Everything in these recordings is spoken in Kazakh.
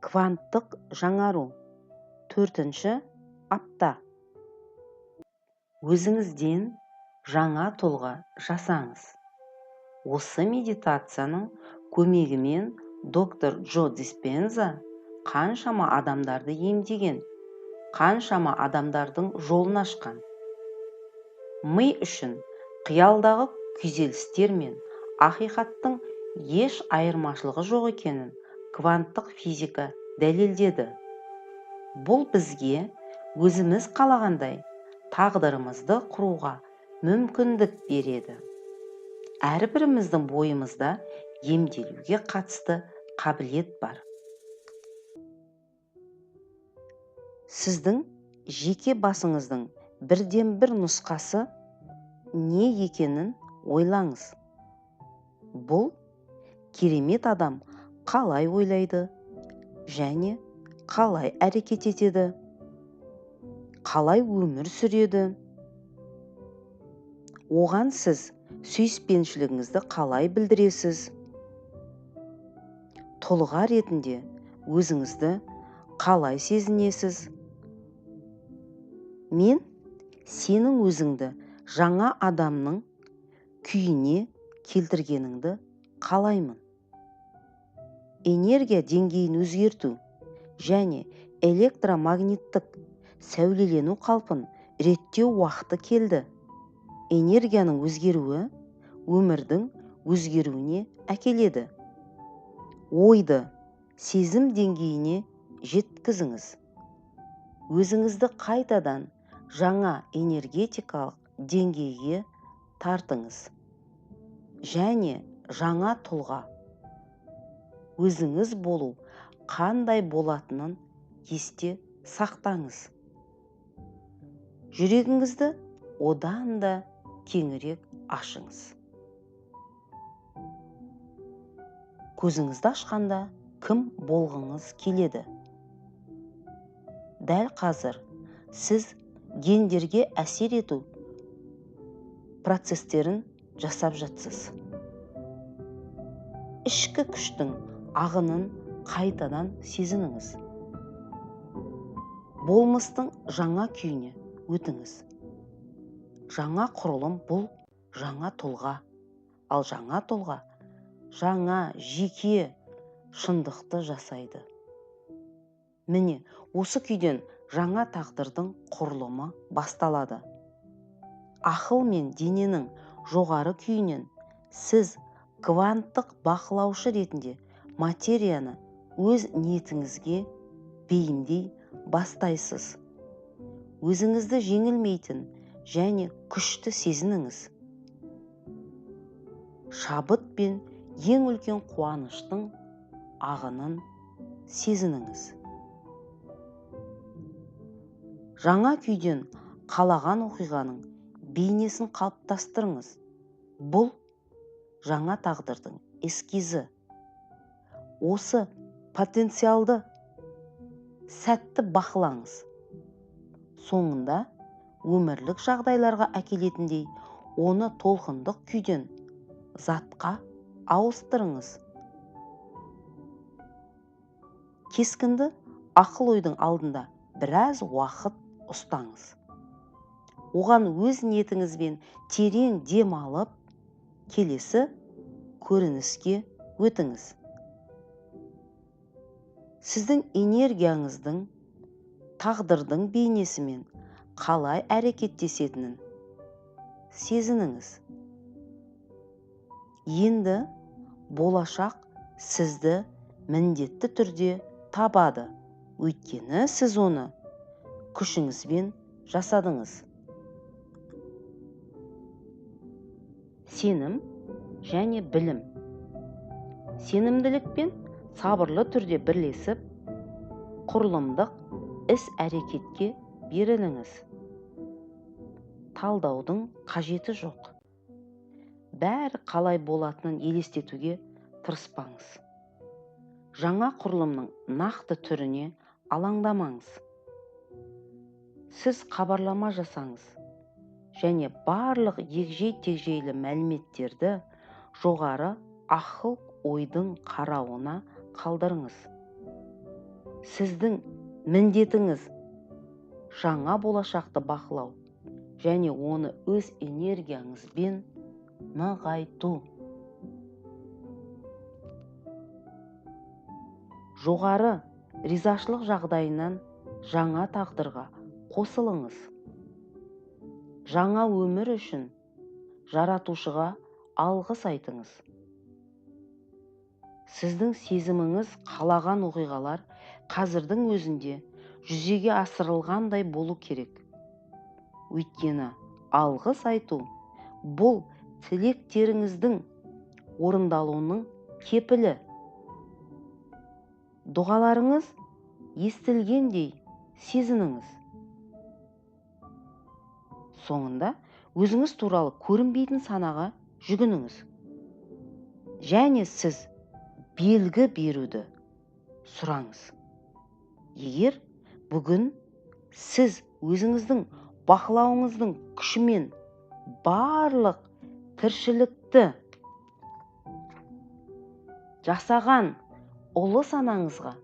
Кванттық жаңару. 4-ші апта. Өзіңізден жаңа тұлға жасаңыз. Осы медитацияның көмегімен доктор Джо Диспенза қаншама адамдарды емдеген, қаншама адамдардың жолын ашқан. Ми үшін қиялдағы күйзелістер мен ақиқаттың еш айырмашылығы жоқ екенін кванттық физика дәлелдеді. Бұл бізге өзіміз қалағандай тағдырымызды құруға мүмкіндік береді. Әрбіріміздің бойымызда емделуге қатысты қабілет бар. Сіздің жеке басыңыздың бірден бір нұсқасы не екенін ойлаңыз. Бұл керемет адам қалай ойлайды және қалай әрекет етеді, қалай өмір сүреді. Оған сіз сүйіспеншілігіңізді қалай білдіресіз? Тұлға ретінде өзіңізді қалай сезінесіз? Мен сенің өзіңді жаңа адамның күйіне келтіргеніңді қалаймын. Энергия деңгейін өзгерту және электромагниттік сәулелену қалпын реттеу уақыты келді. Энергияның өзгеруі өмірдің өзгеруіне әкеледі. Ойды сезім деңгейіне жеткізіңіз. Өзіңізді қайтадан жаңа энергетикалық деңгейге тартыңыз. Және жаңа тұлға өзіңіз болу қандай болатынын есте сақтаңыз. Жүрегіңізді одан да кеңірек ашыңыз. Көзіңізді ашқанда кім болғыңыз келеді? Дәл қазір сіз гендерге әсер ету процестерін жасап жатсыз. Ішкі күштің ағынын қайтадан сезініңіз. Болмыстың жаңа күйіне өтіңіз. Жаңа құрылым бұл жаңа тұлға, ал жаңа тұлға жаңа жеке шындықты жасайды. Міне, осы күйден жаңа тағдырдың құрылымы басталады. Ақыл мен дененің жоғары күйінен сіз кванттық бақылаушы ретінде материяны өз ниетіңізге бейімдей бастайсыз. Өзіңізді жеңілмейтін және күшті сезініңіз. Шабыт пен ең үлкен қуаныштың ағынын сезініңіз. Жаңа күйден қалаған оқиғаның бейнесін қалыптастырыңыз. Бұл жаңа тағдырдың эскизі. Осы потенциалды сәтті бақылаңыз. Соңында өмірлік жағдайларға әкелетіндей оны толқындық күйден затқа ауыстырыңыз. Кескінді ақыл ойдың алдында біраз уақыт ұстаңыз. Оған өз ниетіңізбен терең дем алып, келесі көрініске өтіңіз. Сіздің энергияңыздың тағдырдың бейнесімен қалай әрекеттесетінін сезініңіз. Енді болашақ сізді міндетті түрде табады. Өйткені сіз оны күшіңізбен жасадыңыз. Сенім және білім. Сенімділік пен сабырлы түрде бірлесіп, құрылымдық іс-әрекетке беріліңіз. Талдаудың қажеті жоқ. Бәрі қалай болатынын елестетуге тырыспаңыз. Жаңа құрылымның нақты түріне алаңдамаңыз. Сіз хабарлама жасаңыз және барлық егжей-тегжейлі мәліметтерді жоғары ақыл ойдың қарауына қалдырыңыз. Сіздің міндетіңіз жаңа болашақты бақылау және оны өз энергияңызбен нығайту. Жоғары ризашылық жағдайынан жаңа тағдырға қосылыңыз. Жаңа өмір үшін жаратушыға алғыс айтыңыз. Сіздің сезіміңіз қалаған оқиғалар қазірдің өзінде жүзеге асырылғандай болу керек. Өйткені алғыс айту бұл тілектеріңіздің орындалуының кепілі. Дұғаларыңыз естілгендей сезініңіз. Соңында өзіңіз туралы көрінбейтін санаға жүгініңіз. Және сіз белгі беруді сұраңыз. Егер бүгін сіз өзіңіздің бақылауыңыздың күшімен барлық тіршілікті жасаған ұлы санаңызға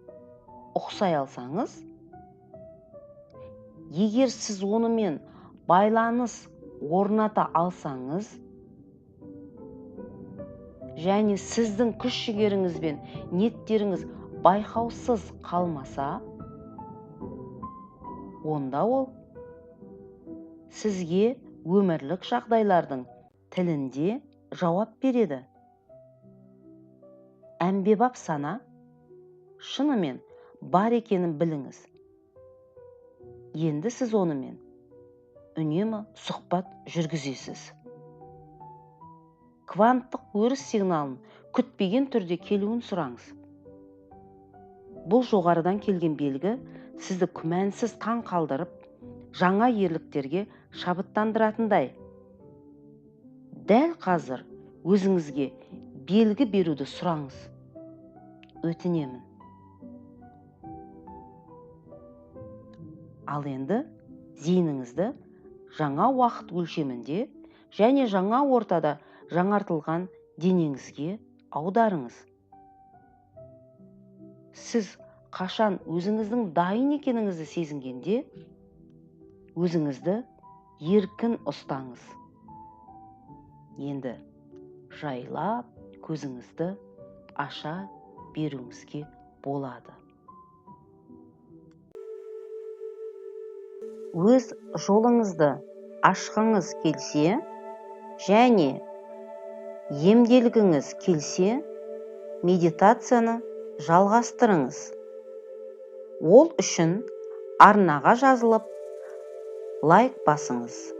ұқсай алсаңыз, егер сіз онымен байланыс орната алсаңыз, және сіздің күш-жігеріңіз бен ниеттеріңіз байқаусыз қалмаса, онда ол сізге өмірлік жағдайлардың тілінде жауап береді. Әмбебап сана шынымен бар екенін біліңіз. Енді сіз онымен үнемі сұхбат жүргізесіз. Кванттық өріс сигналын күтпеген түрде келуін сұраңыз. Бұл жоғарыдан келген белгі сізді күмәнсіз таң қалдырып, жаңа ерліктерге шабыттандыратындай. Дәл қазір өзіңізге белгі беруді сұраңыз. Өтінемін. Ал енді зейініңізді жаңа уақыт өлшемінде және жаңа ортада жаңартылған денеңізге аударыңыз. Сіз қашан өзіңіздің дайын екеніңізді сезінгенде, өзіңізді еркін ұстаңыз. Енді жайлап көзіңізді аша беруіңізге болады. Өз жолыңызды ашқыңыз келсе және емделгіңіз келсе, медитацияны жалғастырыңыз. Ол үшін арнаға жазылып, лайк басыңыз.